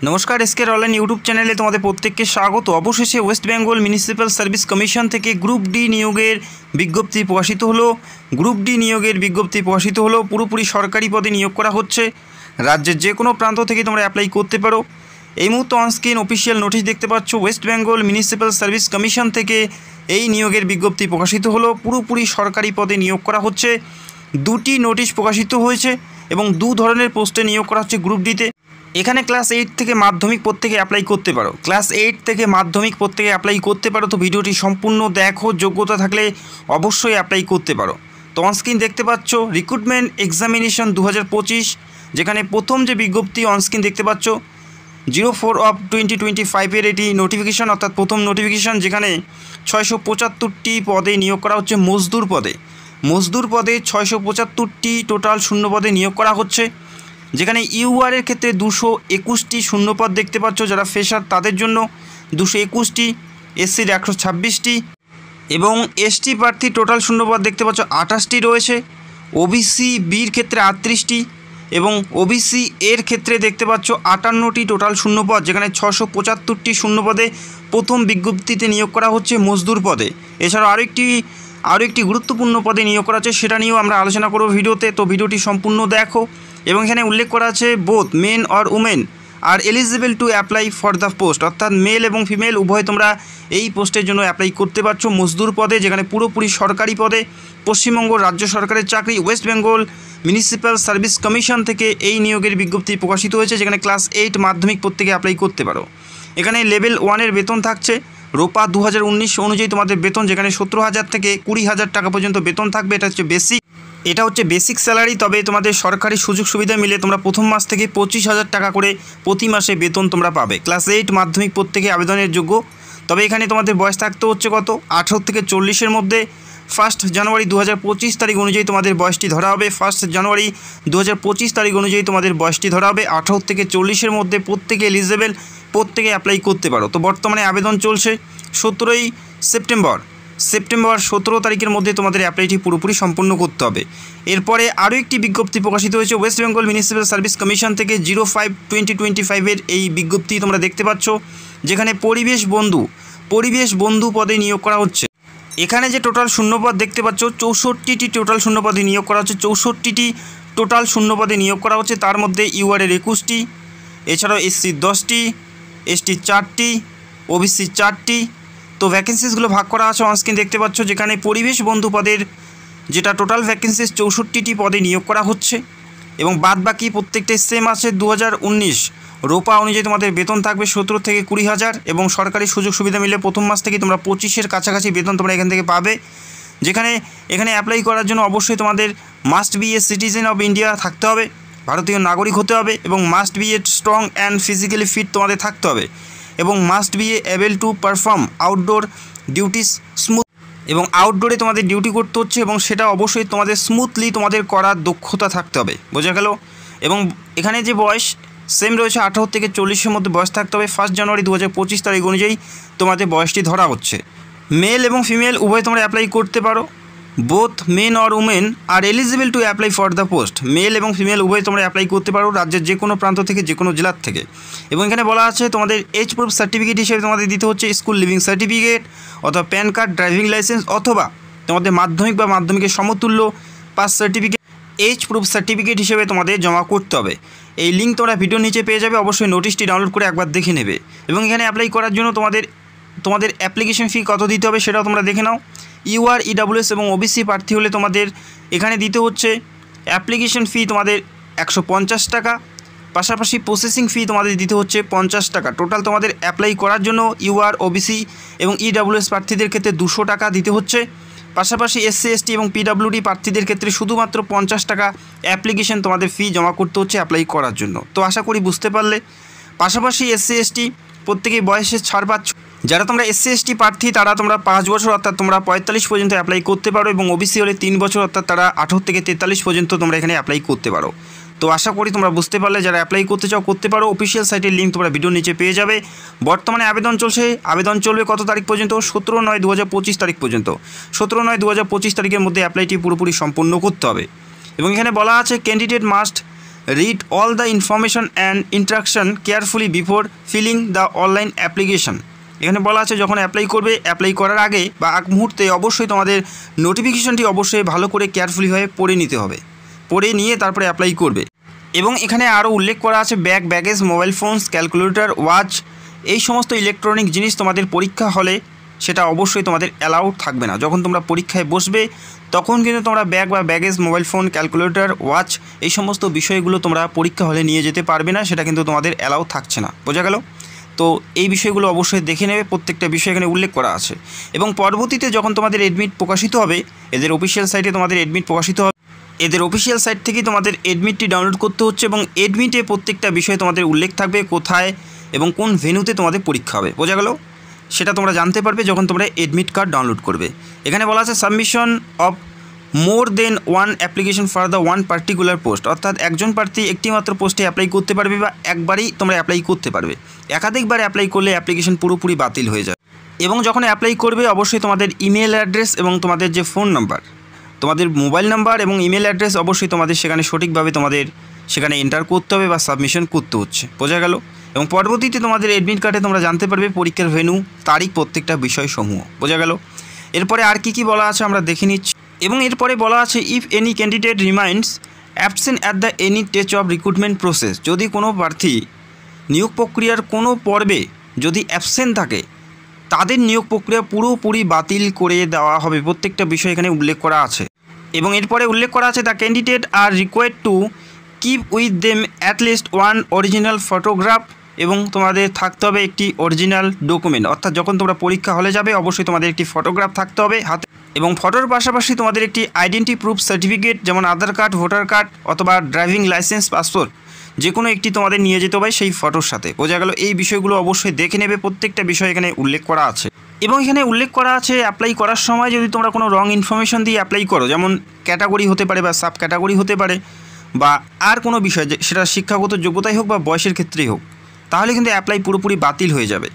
नमस्कार SK online YouTube चैनले तुम्हारे प्रत्येकके स्वागत। अवशेषे West Bengal municipal service commission থেকে গ্রুপ ডি নিয়োগের বিজ্ঞপ্তি প্রকাশিত হলো। গ্রুপ ডি নিয়োগের বিজ্ঞপ্তি প্রকাশিত হলো। পুরোপুরি সরকারি পদে নিয়োগ করা হচ্ছে। রাজ্যের যে কোনো প্রান্ত থেকে তোমরা অ্যাপ্লাই করতে পারো। এই মুহূর্তে অনস্ক্রিন অফিসিয়াল নোটিশ দেখতে পাচ্ছ। West Bengal municipal service commission থেকে এই নিয়োগের বিজ্ঞপ্তি প্রকাশিত হলো। পুরোপুরি সরকারি পদে নিয়োগ করা হচ্ছে। দুটি নোটিশ প্রকাশিত হয়েছে এবং দু ধরনের পোস্টে নিয়োগ করা হচ্ছে গ্রুপ ডিতে। এখানে ক্লাস 8 থেকে মাধ্যমিক প্রত্যেকে অ্যাপ্লাই করতে পারো। ক্লাস 8 থেকে মাধ্যমিক প্রত্যেকে অ্যাপ্লাই করতে পারো। তো ভিডিওটি সম্পূর্ণ দেখো, যোগ্যতা থাকলে অবশ্যই অ্যাপ্লাই করতে পারো। তো অনস্ক্রিন দেখতে পাচ্ছ রিক্রুটমেন্ট এক্সামিনেশন 2025, যেখানে প্রথম যে বিজ্ঞপ্তি অনস্ক্রিন দেখতে পাচ্ছ 04/2025 এটি নোটিফিকেশন, অর্থাৎ প্রথম নোটিফিকেশন, যেখানে 675টি পদে নিয়োগ করা হচ্ছে মজদুর পদে। মজদুর পদে 675টি টোটাল শূন্য পদে নিয়োগ করা হচ্ছে, যেখানে ইউআরের ক্ষেত্রে 221টি শূন্যপদ দেখতে পাচ্ছ যারা ফ্রেশার তাদের জন্য 221টি, এসসির 126টি এবং এসটি প্রার্থী টোটাল শূন্যপদ দেখতে পাচ্ছ 28টি রয়েছে। ওবিসি বির ক্ষেত্রে 38টি এবং ওবিসি এর ক্ষেত্রে দেখতে পাচ্ছ 58টি টোটাল শূন্যপদ, যেখানে 675টি শূন্যপদে প্রথম বিজ্ঞপ্তিতে নিয়োগ করা হচ্ছে মজদুর পদে। এছাড়াও আরও একটি গুরুত্বপূর্ণ পদে নিয়োগ করা হচ্ছে, সেটা নিয়েও আমরা আলোচনা করব ভিডিওতে। তো ভিডিওটি সম্পূর্ণ দেখো। এবং এখানে উল্লেখ করা আছে both men or women are eligible to apply for the post, অর্থাৎ মেল এবং ফিমেল উভয় তোমরা এই পোস্টের জন্য অ্যাপ্লাই করতে পারছো মজদুর পদে, যেখানে পুরোপুরি সরকারি পদে পশ্চিমবঙ্গ রাজ্য সরকারের চাকরি। West Bengal municipal service commission থেকে এই নিয়োগের বিজ্ঞপ্তি প্রকাশিত হয়েছে, যেখানে ক্লাস 8 মাধ্যমিক প্রত্যেকে অ্যাপ্লাই করতে পারো। এখানে লেভেল 1-এর বেতন থাকছে রোপা 2019 অনুযায়ী তোমাদের বেতন, যেখানে 17,000 থেকে 20,000 টাকা পর্যন্ত বেতন থাকবে। এটা হচ্ছে বেসিক স্যালারি। তবে তোমাদের সরকারি সুযোগ সুবিধা মিলে তোমরা প্রথম মাস থেকে 25,000 টাকা করে প্রতি মাসে বেতন তোমরা পাবে। ক্লাস 8 মাধ্যমিক প্রত্যেকে আবেদনের যোগ্য। তবে এখানে তোমাদের বয়স থাকতে হচ্ছে কত, 18 থেকে 40-এর মধ্যে। 1 জানুয়ারি 2025 তারিখ অনুযায়ী তোমাদের বয়সটি ধরা হবে। 1 জানুয়ারি 2025 তারিখ অনুযায়ী তোমাদের বয়সটি ধরা হবে। 18 থেকে 40-এর মধ্যে প্রত্যেকে এলিজেবল, প্রত্যেকে অ্যাপ্লাই করতে পারো। তো বর্তমানে আবেদন চলছে। 17ই সেপ্টেম্বর 17 তারিখের মধ্যে তোমাদের অ্যাপ্লাইটি পুরোপুরি সম্পন্ন করতে হবে। এরপরে আরও একটি বিজ্ঞপ্তি প্রকাশিত হয়েছে West Bengal municipal service commission থেকে 05/2025 এই বিজ্ঞপ্তি তোমরা দেখতে পাচ্ছ, যেখানে পরিবেশ বন্ধু পদে নিয়োগ করা হচ্ছে। এখানে যে টোটাল শূন্যপদ দেখতে পাচ্ছ 64টি টোটাল শূন্যপদে নিয়োগ করা হচ্ছে। 64টি টোটাল শূন্যপদে নিয়োগ করা হচ্ছে। তার মধ্যে ইউআরের 21টি, এছাড়াও এসসির 10টি, এসটির 4টি, ওবিসির 4টি। তো ভ্যাকেন্সিসগুলো ভাগ করা আছে অনস্ক্রিন দেখতে পাচ্ছ, যেখানে পরিবেশ বন্ধু পদের যেটা টোটাল ভ্যাকেন্সিস 64টি পদে নিয়োগ করা হচ্ছে এবং বাদবাকি প্রত্যেকটাই সেম আছে। 2019 রোপা অনুযায়ী তোমাদের বেতন থাকবে 17 থেকে 20,000 এবং সরকারি সুযোগ সুবিধা মিলে প্রথম মাস থেকে তোমরা 25-এর কাছাকাছি বেতন তোমরা এখান থেকে পাবে। যেখানে এখানে অ্যাপ্লাই করার জন্য অবশ্যই তোমাদের must be a citizen of India থাকতে হবে, ভারতীয় নাগরিক হতে হবে এবং must be a strong and physically fit তোমাদের থাকতে হবে এবং must be able to perform outdoor duties smooth, এবং আউটডোরে তোমাদের ডিউটি করতে হচ্ছে এবং সেটা অবশ্যই তোমাদের স্মুথলি তোমাদের করার দক্ষতা থাকতে হবে। বোঝা গেল? এবং এখানে যে বয়স সেম রয়েছে, 18 থেকে 40-এর মধ্যে বয়স থাকতে হবে। 1 জানুয়ারি 2025 তারিখ অনুযায়ী তোমাদের বয়সটি ধরা হচ্ছে। মেল এবং ফিমেল উভয় তোমরা অ্যাপ্লাই করতে পারো। Both men or women are eligible to apply for the post. Male এবং ফিমেল উভয় তোমরা অ্যাপ্লাই করতে পারো রাজ্যের যে কোনো প্রান্ত থেকে, যে কোনো জেলার থেকে। এবং এখানে বলা আছে তোমাদের এজ প্রুফ সার্টিফিকেট হিসেবে তোমাদের দিতে হচ্ছে স্কুল লিভিং সার্টিফিকেট অথবা প্যান কার্ড, ড্রাইভিং লাইসেন্স অথবা তোমাদের মাধ্যমিক বা মাধ্যমিকের সমতুল্য pass certificate age proof certificate হিসেবে তোমাদের জমা করতে হবে। এই লিঙ্ক তোমরা ভিডিওর নিচে পেয়ে যাবে। অবশ্যই নোটিশটি ডাউনলোড করে একবার দেখে নেবে। এবং এখানে অ্যাপ্লাই করার জন্য তোমাদের অ্যাপ্লিকেশন ফি কত দিতে হবে সেটাও তোমরা দেখে নাও। ইউআর, ইডাব্লিউএস এবং ওবিসি প্রার্থী হলে তোমাদের এখানে দিতে হচ্ছে অ্যাপ্লিকেশন ফি তোমাদের 150 টাকা, পাশাপাশি প্রসেসিং ফি তোমাদের দিতে হচ্ছে 50 টাকা। টোটাল তোমাদের অ্যাপ্লাই করার জন্য ইউআর, ওবিসি এবং ইডাব্লিউএস প্রার্থীদের ক্ষেত্রে 200 টাকা দিতে হচ্ছে। পাশাপাশি এসসি, এসটি এবং পিডাব্লিউডি প্রার্থীদের ক্ষেত্রে শুধুমাত্র 50 টাকা অ্যাপ্লিকেশন তোমাদের ফি জমা করতে হচ্ছে অ্যাপ্লাই করার জন্য। তো আশা করি বুঝতে পারলে। পাশাপাশি এসসি, এসটি প্রত্যেকেই বয়সে ছাড় পাচ্ছ। যারা তোমরা এসসি, এসটি প্রার্থী তারা তোমরা 5 বছর অর্থাৎ তোমরা 45 পর্যন্ত অ্যাপ্লাই করতে পারো এবং ওবিসি হলে 3 বছর অর্থাৎ তারা 18 থেকে 43 পর্যন্ত তোমরা এখানে অ্যাপ্লাই করতে পারো। তো আশা করি তোমরা বুঝতে পারলে। যারা অ্যাপ্লাই করতে চাও করতে পারো। অফিসিয়াল সাইটের লিঙ্ক তোমরা ভিডিওর নিচে পেয়ে যাবে। বর্তমানে আবেদন চলছে। আবেদন চলবে কত তারিখ পর্যন্ত? 17/9/2025 তারিখ পর্যন্ত। 17/9/2025 তারিখের মধ্যে অ্যাপ্লাইটি পুরোপুরি সম্পূর্ণ করতে হবে। এবং এখানে বলা আছে candidate must read all the information and interaction carefully before filling the online application. এখানে বলা আছে যখন অ্যাপ্লাই করবে, অ্যাপ্লাই করার আগে বা আগ মুহূর্তে অবশ্যই তোমাদের নোটিফিকেশনটি অবশ্যই ভালো করে কেয়ারফুলিভাবে পড়ে নিতে হবে, পড়ে নিয়ে তারপরে অ্যাপ্লাই করবে। এবং এখানে আরও উল্লেখ করা আছে baggage, mobile phones, calculator, watch, এই সমস্ত ইলেকট্রনিক জিনিস তোমাদের পরীক্ষা হলে সেটা অবশ্যই তোমাদের অ্যালাউড থাকবে না। যখন তোমরা পরীক্ষায় বসবে তখন কিন্তু তোমরা baggage, mobile phone, calculator, watch এই সমস্ত বিষয়গুলো তোমরা পরীক্ষা হলে নিয়ে যেতে পারবে না, সেটা কিন্তু তোমাদের অ্যালাউ থাকছে না। বোঝা গেল? তো এই বিষয়গুলো অবশ্যই দেখে নেবে, প্রত্যেকটা বিষয় এখানে উল্লেখ করা আছে। এবং পরবর্তীতে যখন তোমাদের এডমিট প্রকাশিত হবে, এদের অফিসিয়াল সাইটে তোমাদের এডমিট প্রকাশিত হবে, এদের অফিসিয়াল সাইট থেকেই তোমাদের এডমিটটি ডাউনলোড করতে হচ্ছে এবং এডমিটে প্রত্যেকটা বিষয় তোমাদের উল্লেখ থাকবে, কোথায় এবং কোন ভেন্যুতে তোমাদের পরীক্ষা হবে। বোঝা গেল? সেটা তোমরা জানতে পারবে যখন তোমরা এডমিট কার্ড ডাউনলোড করবে। এখানে বলা আছে submission of more than one application for the one particular post, অর্থাৎ একজন প্রার্থী একটি মাত্র পোস্টে অ্যাপ্লাই করতে পারবে বা একবারই তোমরা অ্যাপ্লাই করতে পারবে। একাধিকবার অ্যাপ্লাই করলে অ্যাপ্লিকেশন পুরোপুরি বাতিল হয়ে যায়। এবং যখন অ্যাপ্লাই করবে অবশ্যই তোমাদের ইমেল অ্যাড্রেস এবং তোমাদের যে ফোন নাম্বার, তোমাদের মোবাইল নাম্বার এবং ইমেল অ্যাড্রেস অবশ্যই তোমাদের সেখানে সঠিকভাবে তোমাদের সেখানে এন্টার করতে হবে বা সাবমিশন করতে হচ্ছে। বোঝা গেল? এবং পরবর্তীতে তোমাদের এডমিট কার্ডে তোমরা জানতে পারবে পরীক্ষার ভেন্যু, তারিখ, প্রত্যেকটা বিষয়সমূহ। বোঝা গেল? এরপরে আর কি বলা আছে আমরা দেখে নিচ্ছি। এবং এরপরে বলা আছে if any candidate reminds absent at the any stage of recruitment process, যদি কোনো প্রার্থী নিয়োগ প্রক্রিয়ার কোনো পর্বে যদি অ্যাবসেন্ট থাকে তাদের নিয়োগ প্রক্রিয়া পুরোপুরি বাতিল করে দেওয়া হবে। প্রত্যেকটা বিষয় এখানে উল্লেখ করা আছে। এবং এরপরে উল্লেখ করা আছে the candidate R required to keep with them at least one original photograph, এবং তোমাদের থাকতে হবে একটি অরিজিনাল ডকুমেন্ট, অর্থাৎ যখন তোমরা পরীক্ষা হলে যাবে অবশ্যই তোমাদের একটি ফটোগ্রাফ থাকতে হবে হাতে, এবং ফটোর পাশাপাশি তোমাদের একটি আইডেন্টি প্রুফ সার্টিফিকেট যেমন আধার কার্ড, ভোটার কার্ড অথবা ড্রাইভিং লাইসেন্স, পাসপোর্ট যে কোনো একটি তোমাদের নিয়ে যেতে হবে সেই ফটোর সাথে। বোঝা গেল? এই বিষয়গুলো অবশ্যই দেখে নেবে, প্রত্যেকটা বিষয় এখানে উল্লেখ করা আছে। এবং এখানে উল্লেখ করা আছে অ্যাপ্লাই করার সময় যদি তোমরা কোনো রং ইনফরমেশন দিয়ে অ্যাপ্লাই করো, যেমন ক্যাটাগরি হতে পারে বা সাব ক্যাটাগরি হতে পারে বা আর কোনো বিষয়, সেটা শিক্ষাগত যোগ্যতাই হোক বা বয়সের ক্ষেত্রেই হোক, তাহলে কিন্তু অ্যাপ্লাই পুরোপুরি বাতিল হয়ে যাবে।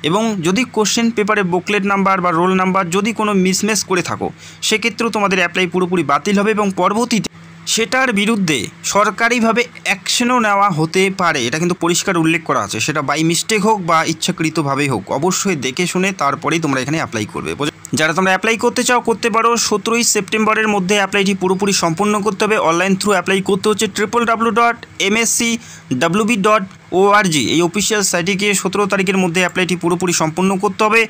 এবং যদি কোশ্চেন পেপারে বুকলেট নাম্বার বা রোল নাম্বার যদি কোনো মিসম্যাচ করে থাকো সেক্ষেত্রেও তোমাদের অ্যাপ্লাই পুরোপুরি বাতিল হবে এবং পরবর্তীতে সেটার বিরুদ্ধে সরকারিভাবে অ্যাকশনও নেওয়া হতে পারে। এটা কিন্তু পরিষ্কার উল্লেখ করা আছে, সেটা বাই মিস্টেক হোক বা ইচ্ছাকৃতভাবেই হোক, অবশ্যই দেখে শুনে তারপরেই তোমরা এখানে অ্যাপ্লাই করবে। যারা তোমরা অ্যাপ্লাই করতে চাও করতে পারো। 17ই সেপ্টেম্বরের মধ্যে অ্যাপ্লাইটি পুরোপুরি সম্পূর্ণ করতে হবে। অনলাইন থ্রু অ্যাপ্লাই করতে হচ্ছে www.mscwb.org এই অফিসিয়াল সাইটে গিয়ে 17 তারিখের মধ্যে অ্যাপ্লাইটি পুরোপুরি সম্পূর্ণ করতে হবে।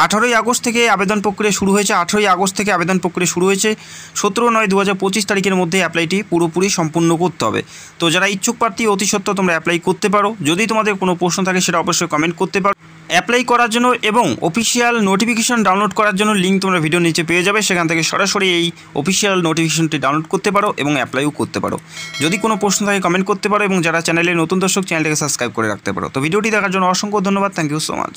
18ই আগস্ট থেকে আবেদন প্রক্রিয়া শুরু হয়েছে, 18ই আগস্ট থেকে আবেদন প্রক্রিয়া শুরু হয়েছে। 17/9/2025 তারিখের মধ্যে অ্যাপ্লাইটি পুরোপুরি সম্পূর্ণ করতে হবে। তো যারা ইচ্ছুক প্রার্থী অতি সত্ত্বর তোমরা অ্যাপ্লাই করতে পারো। যদি তোমাদের কোনো প্রশ্ন থাকে সেটা অবশ্যই কমেন্ট করতে পারো। অ্যাপ্লাই করার জন্য এবং অফিসিয়াল নোটিফিকেশন ডাউনলোড করার জন্য লিঙ্ক তোমরা ভিডিও নিচে পেয়ে যাবে, সেখান থেকে সরাসরি এই অফিসিয়াল নোটিফিকেশনটি ডাউনলোড করতে পারো এবং অ্যাপ্লাইও করতে পারো। যদি কোনো প্রশ্ন থাকে কমেন্ট করতে পারো এবং যারা চ্যানেলে নতুন দর্শক চ্যানেলটাকে সাবস্ক্রাইব করে রাখতে পারো। তো ভিডিওটি দেখার জন্য অসংখ্য ধন্যবাদ। Thank you so much.